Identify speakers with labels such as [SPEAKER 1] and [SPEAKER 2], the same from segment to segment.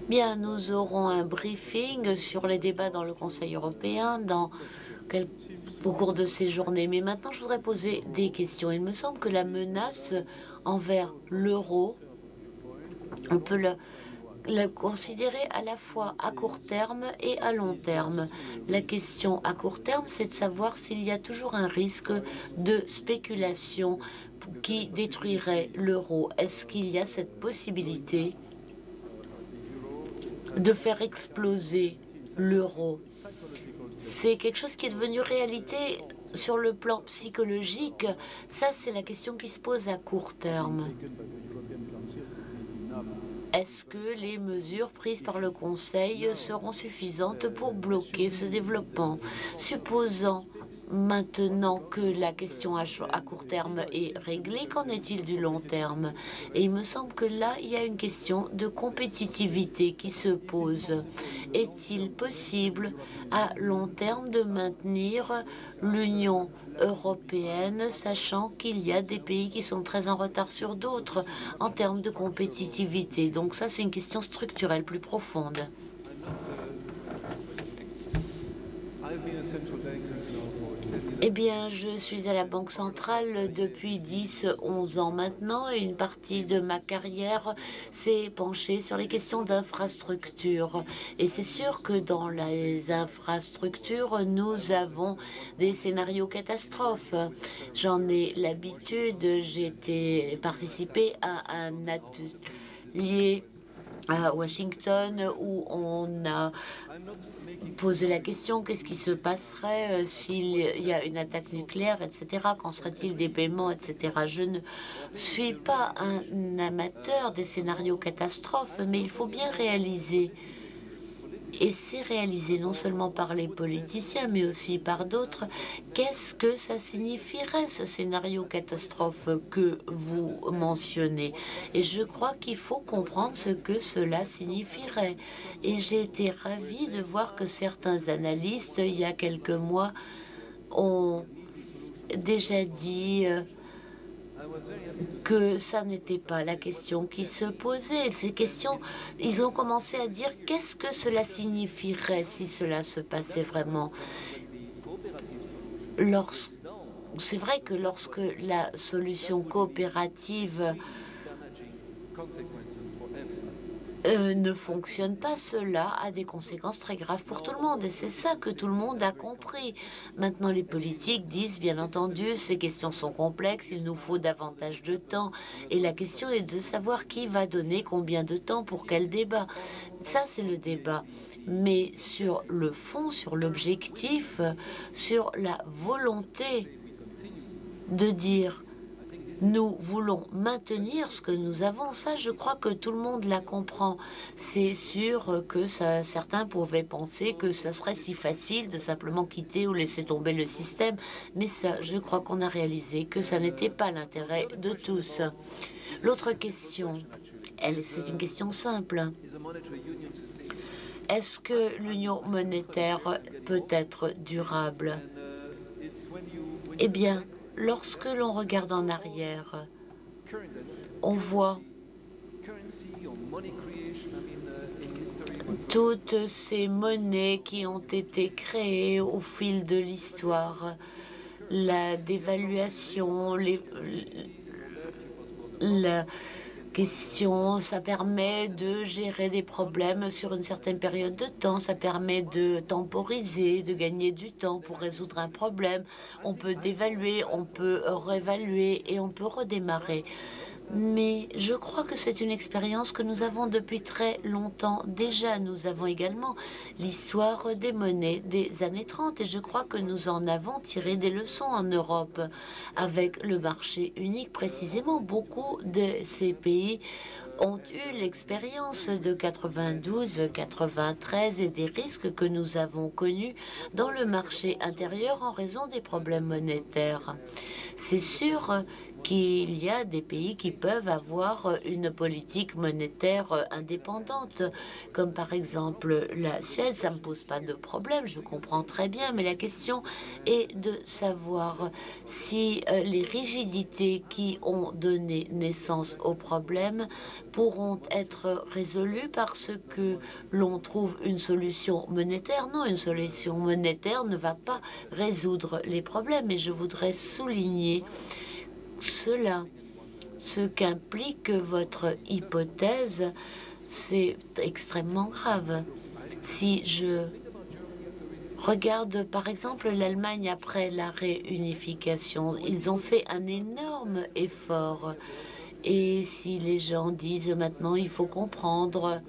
[SPEAKER 1] Bien, nous aurons un briefing sur les débats dans le Conseil européen au cours de ces journées. Mais maintenant, je voudrais poser des questions. Il me semble que la menace envers l'euro, on peut la considérer à la fois à court terme et à long terme. La question à court terme, c'est de savoir s'il y a toujours un risque de spéculation qui détruirait l'euro. Est-ce qu'il y a cette possibilité de faire exploser l'euro? C'est quelque chose qui est devenu réalité sur le plan psychologique. Ça, c'est la question qui se pose à court terme. Est-ce que les mesures prises par le Conseil seront suffisantes pour bloquer ce développement? Supposant maintenant que la question à court terme est réglée, qu'en est-il du long terme? Et il me semble que là, il y a une question de compétitivité qui se pose. Est-il possible à long terme de maintenir l'Union européenne, sachant qu'il y a des pays qui sont très en retard sur d'autres en termes de compétitivité? Donc ça, c'est une question structurelle plus profonde. Eh bien, je suis à la Banque centrale depuis 10-11 ans maintenant et une partie de ma carrière s'est penchée sur les questions d'infrastructure. Et c'est sûr que dans les infrastructures, nous avons des scénarios catastrophes. J'en ai l'habitude, j'ai participé à un atelier à Washington où on a posé la question qu'est-ce qui se passerait s'il y a une attaque nucléaire, etc. Qu'en serait-il des paiements, etc. Je ne suis pas un amateur des scénarios catastrophes, mais il faut bien réaliser, et c'est réalisé non seulement par les politiciens, mais aussi par d'autres, qu'est-ce que ça signifierait, ce scénario catastrophe que vous mentionnez. Et je crois qu'il faut comprendre ce que cela signifierait. Et j'ai été ravie de voir que certains analystes, il y a quelques mois, ont déjà dit que ça n'était pas la question qui se posait. Ces questions, ils ont commencé à dire qu'est-ce que cela signifierait si cela se passait vraiment. C'est vrai que lorsque la solution coopérative ne fonctionne pas, cela a des conséquences très graves pour tout le monde. Et c'est ça que tout le monde a compris. Maintenant, les politiques disent, bien entendu, ces questions sont complexes, il nous faut davantage de temps. Et la question est de savoir qui va donner combien de temps pour quel débat. Ça, c'est le débat. Mais sur le fond, sur l'objectif, sur la volonté de dire nous voulons maintenir ce que nous avons. Ça, je crois que tout le monde la comprend. C'est sûr que certains pouvaient penser que ça serait si facile de simplement quitter ou laisser tomber le système. Mais ça, je crois qu'on a réalisé que ça n'était pas l'intérêt de tous. L'autre question, c'est une question simple. Est-ce que l'union monétaire peut être durable? Eh bien, lorsque l'on regarde en arrière, on voit toutes ces monnaies qui ont été créées au fil de l'histoire, la dévaluation, la question, ça permet de gérer des problèmes sur une certaine période de temps, ça permet de temporiser, de gagner du temps pour résoudre un problème. On peut dévaluer, on peut réévaluer et on peut redémarrer. Mais je crois que c'est une expérience que nous avons depuis très longtemps déjà. Nous avons également l'histoire des monnaies des années 30 et je crois que nous en avons tiré des leçons en Europe avec le marché unique. Précisément, beaucoup de ces pays ont eu l'expérience de 92, 93 et des risques que nous avons connus dans le marché intérieur en raison des problèmes monétaires. C'est sûr qu'il y a des pays qui peuvent avoir une politique monétaire indépendante, comme par exemple la Suède. Ça ne me pose pas de problème, je comprends très bien, mais la question est de savoir si les rigidités qui ont donné naissance au problème pourront être résolues parce que l'on trouve une solution monétaire. Non, une solution monétaire ne va pas résoudre les problèmes, et je voudrais souligner cela. Ce qu'implique votre hypothèse, c'est extrêmement grave. Si je regarde par exemple l'Allemagne après la réunification, ils ont fait un énorme effort. Et si les gens disent maintenant il faut comprendre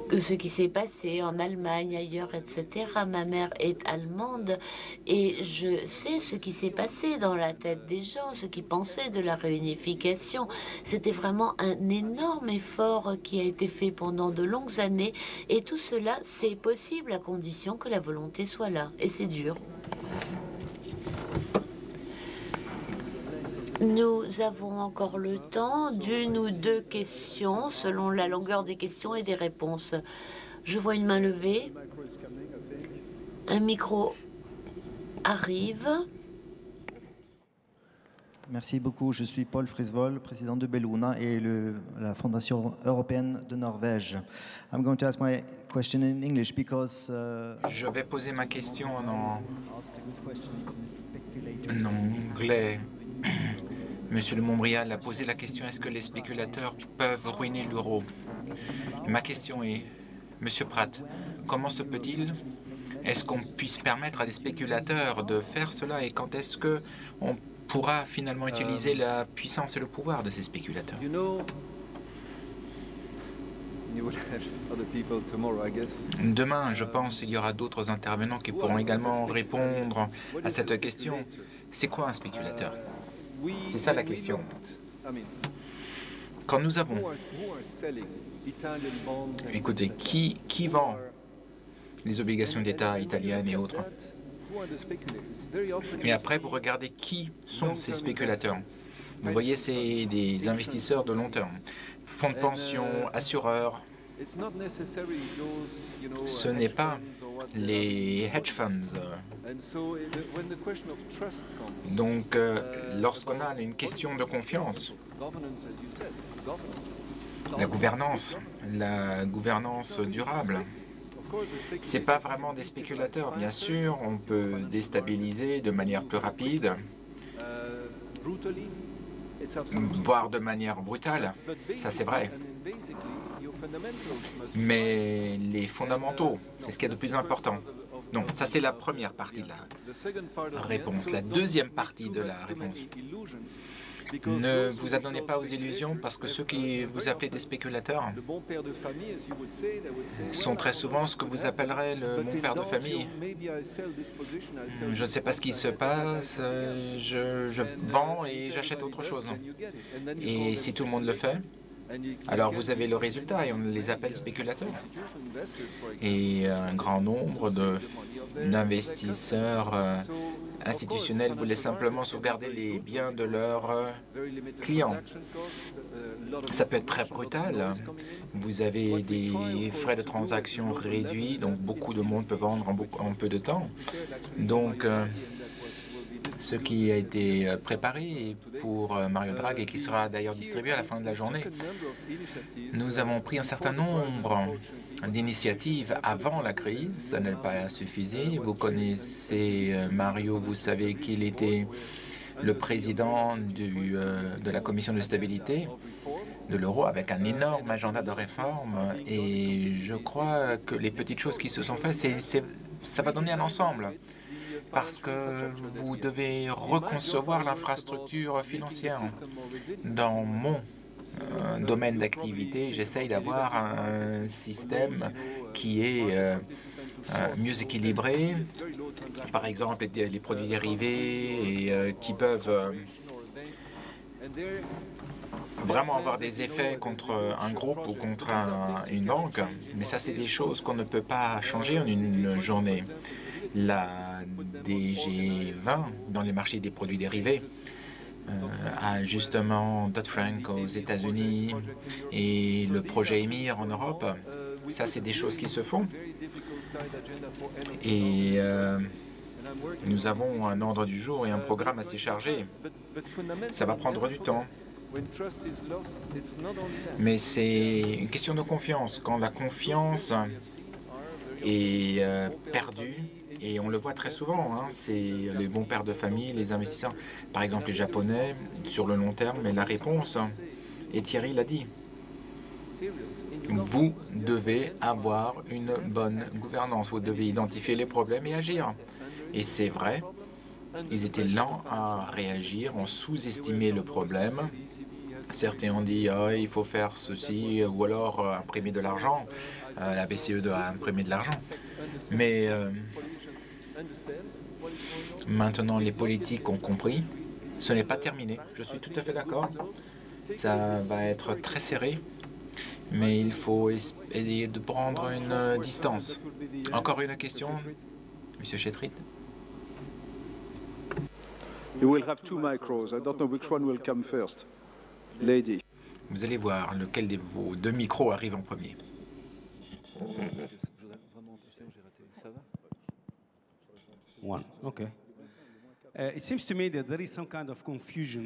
[SPEAKER 1] que ce qui s'est passé en Allemagne, ailleurs, etc. Ma mère est allemande et je sais ce qui s'est passé dans la tête des gens, ce qu'ils pensaient de la réunification. C'était vraiment un énorme effort qui a été fait pendant de longues années, et tout cela, c'est possible à condition que la volonté soit là. Et c'est dur. Nous avons encore le temps d'une ou deux questions selon la longueur des questions et des réponses. Je vois une main levée. Un micro arrive.
[SPEAKER 2] Merci beaucoup. Je suis Paul Frisvold, président de Belluna et la Fondation européenne de Norvège. I'm going to ask my question in English because
[SPEAKER 3] je vais poser ma question en anglais. Monsieur de Montbrial a posé la question: est-ce que les spéculateurs peuvent ruiner l'euro? Ma question est, Monsieur Pratt, comment se peut-il, est-ce qu'on puisse permettre à des spéculateurs de faire cela, et quand est-ce qu'on pourra finalement utiliser la puissance et le pouvoir de ces spéculateurs? Demain, je pense qu'il y aura d'autres intervenants qui pourront également répondre à cette question. C'est quoi un spéculateur? C'est ça la question. Quand nous avons... Écoutez, qui vend les obligations d'État italiennes et autres? Et après, vous regardez qui sont ces spéculateurs. Vous voyez, c'est des investisseurs de long terme. Fonds de pension, assureurs. Ce n'est pas les hedge funds. Donc, lorsqu'on a une question de confiance, la gouvernance durable, c'est pas vraiment des spéculateurs. Bien sûr, on peut déstabiliser de manière plus rapide, voire de manière brutale, ça c'est vrai. Mais les fondamentaux, c'est ce qui est de plus important. Donc, ça c'est la première partie de la réponse. La deuxième partie de la réponse: ne vous adonnez pas aux illusions, parce que ceux qui vous appelez des spéculateurs sont très souvent ce que vous appellerez le bon père de famille. Je ne sais pas ce qui se passe, je vends et j'achète autre chose. Et si tout le monde le fait, alors vous avez le résultat, et on les appelle spéculateurs. Et un grand nombre d'investisseurs institutionnels voulaient simplement sauvegarder les biens de leurs clients. Ça peut être très brutal. Vous avez des frais de transaction réduits, donc beaucoup de monde peut vendre en peu de temps. Donc, ce qui a été préparé pour Mario Draghi et qui sera d'ailleurs distribué à la fin de la journée. Nous avons pris un certain nombre d'initiatives avant la crise, ça n'a pas suffi. Vous connaissez Mario, vous savez qu'il était le président de la commission de stabilité de l'euro, avec un énorme agenda de réforme, et je crois que les petites choses qui se sont faites, ça va donner un ensemble. Parce que vous devez reconcevoir l'infrastructure financière. Dans mon domaine d'activité, j'essaye d'avoir un système qui est mieux équilibré. Par exemple, les produits dérivés et qui peuvent vraiment avoir des effets contre un groupe ou contre une banque. Mais ça, c'est des choses qu'on ne peut pas changer en une journée. La DG20 dans les marchés des produits dérivés à justement Dodd-Frank aux États-Unis et le projet EMIR en Europe. Ça, c'est des choses qui se font. Et nous avons un ordre du jour et un programme assez chargé. Ça va prendre du temps. Mais c'est une question de confiance. Quand la confiance est perdue, et on le voit très souvent, hein, c'est les bons pères de famille, les investisseurs, par exemple les Japonais, sur le long terme, mais la réponse, et Thierry l'a dit, vous devez avoir une bonne gouvernance, vous devez identifier les problèmes et agir. Et c'est vrai, ils étaient lents à réagir, ont sous-estimé le problème. Certains ont dit ah, il faut faire ceci ou alors imprimer de l'argent. La BCE doit imprimer de l'argent. Mais maintenant, les politiques ont compris. Ce n'est pas terminé. Je suis tout à fait d'accord. Ça va être très serré. Mais il faut essayer de prendre une distance. Encore une question, Monsieur Chetrit.
[SPEAKER 4] You will have two micros. I don't know which one will come first. Lady.
[SPEAKER 3] Vous allez voir lequel de vos deux micros arrive en premier.
[SPEAKER 5] One. Okay. It seems to me that there is some kind of confusion.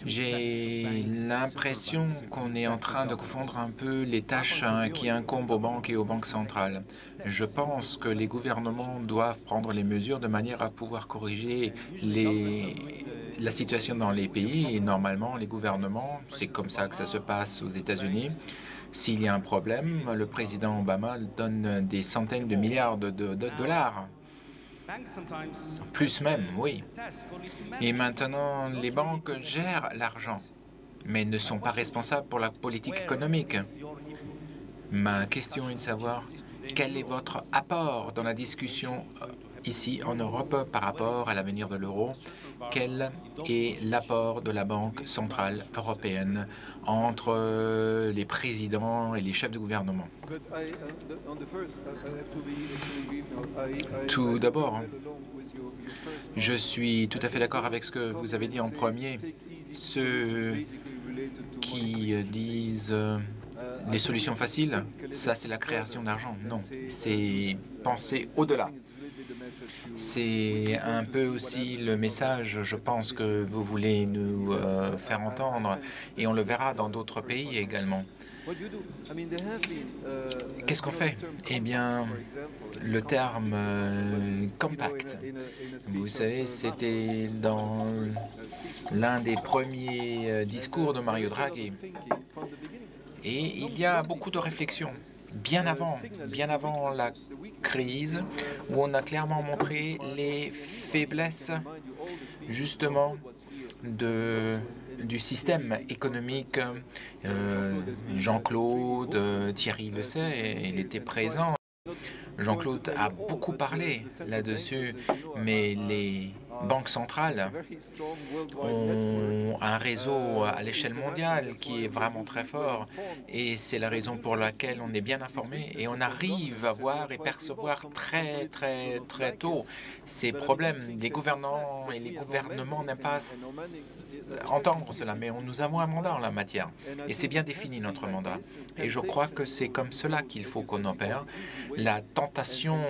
[SPEAKER 3] J'ai l'impression qu'on est en train de confondre un peu les tâches qui incombent aux banques et aux banques centrales. Je pense que les gouvernements doivent prendre les mesures de manière à pouvoir corriger la situation dans les pays. Et normalement, les gouvernements, c'est comme ça que ça se passe aux États-Unis. S'il y a un problème, le président Obama donne des centaines de milliards de dollars. Plus même, oui. Et maintenant, les banques gèrent l'argent, mais ne sont pas responsables pour la politique économique. Ma question est de savoir quel est votre apport dans la discussion ici en Europe par rapport à l'avenir de l'euro. Quel est l'apport de la Banque centrale européenne entre les présidents et les chefs de gouvernement? Tout d'abord, je suis tout à fait d'accord avec ce que vous avez dit en premier. Ceux qui disent les solutions faciles, ça c'est la création d'argent. Non, c'est penser au-delà. C'est un peu aussi le message, je pense, que vous voulez nous faire entendre, et on le verra dans d'autres pays également. Qu'est-ce qu'on fait? Eh bien, le terme compact, vous savez, c'était dans l'un des premiers discours de Mario Draghi. Et il y a beaucoup de réflexions. Bien avant la crise, où on a clairement montré les faiblesses, justement, du système économique. Jean-Claude, Thierry le sait, il était présent. Jean-Claude a beaucoup parlé là-dessus, mais les banques centrales ont un réseau à l'échelle mondiale qui est vraiment très fort, et c'est la raison pour laquelle on est bien informé et on arrive à voir et percevoir très tôt ces problèmes. Les gouvernants et les gouvernements n'aiment pas entendre cela, mais nous avons un mandat en la matière et c'est bien défini notre mandat, et je crois que c'est comme cela qu'il faut qu'on opère. La tentation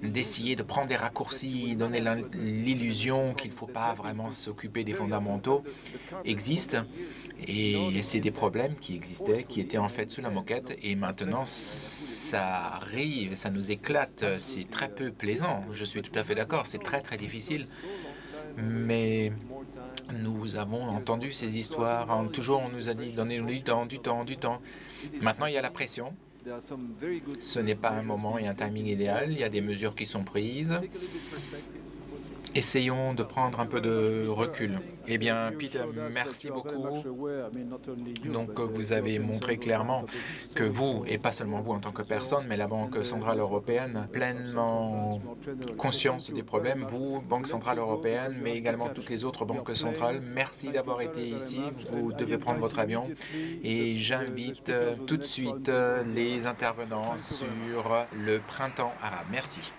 [SPEAKER 3] d'essayer de prendre des raccourcis, donner l'illusion qu'il ne faut pas vraiment s'occuper des fondamentaux existe, et c'est des problèmes qui existaient, qui étaient en fait sous la moquette, et maintenant ça arrive, ça nous éclate, c'est très peu plaisant, je suis tout à fait d'accord, c'est très difficile, mais nous avons entendu ces histoires, toujours on nous a dit donnez-nous du temps. Maintenant il y a la pression. Ce n'est pas un moment et un timing idéal, il y a des mesures qui sont prises. Essayons de prendre un peu de recul. Eh bien, Peter, merci beaucoup. Donc, vous avez montré clairement que vous, et pas seulement vous en tant que personne, mais la Banque centrale européenne, pleinement conscience des problèmes, vous, Banque centrale européenne, mais également toutes les autres banques centrales, merci d'avoir été ici. Vous devez prendre votre avion. Et j'invite tout de suite les intervenants sur le printemps arabe. Merci.